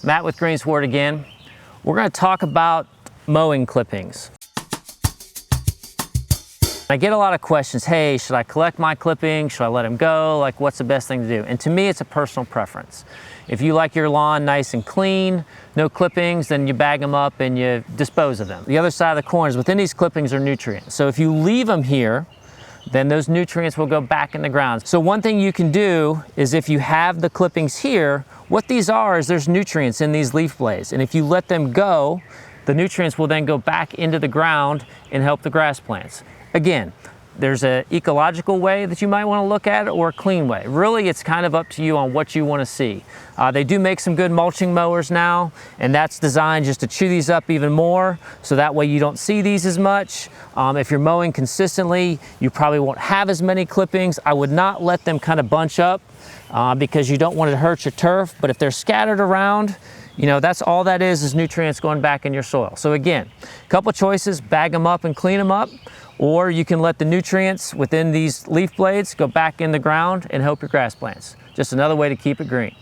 Matt with Greensward again. We're going to talk about mowing clippings. I get a lot of questions, hey, should I collect my clippings? Should I let them go? Like, what's the best thing to do? And to me, it's a personal preference. If you like your lawn nice and clean, no clippings, then you bag them up and you dispose of them. The other side of the coin is within these clippings are nutrients. So if you leave them here, then those nutrients will go back in the ground. So one thing you can do is if you have the clippings here, what these are is there's nutrients in these leaf blades. And if you let them go, the nutrients will then go back into the ground and help the grass plants. Again, there's an ecological way that you might want to look at it or a clean way. Really, it's kind of up to you on what you want to see. They do make some good mulching mowers now, and that's designed just to chew these up even more, so that way you don't see these as much. If you're mowing consistently, you probably won't have as many clippings. I would not let them kind of bunch up because you don't want it to hurt your turf, but if they're scattered around, you know, that's all that is nutrients going back in your soil. So again, a couple choices: bag them up and clean them up, or you can let the nutrients within these leaf blades go back in the ground and help your grass plants. Just another way to keep it green.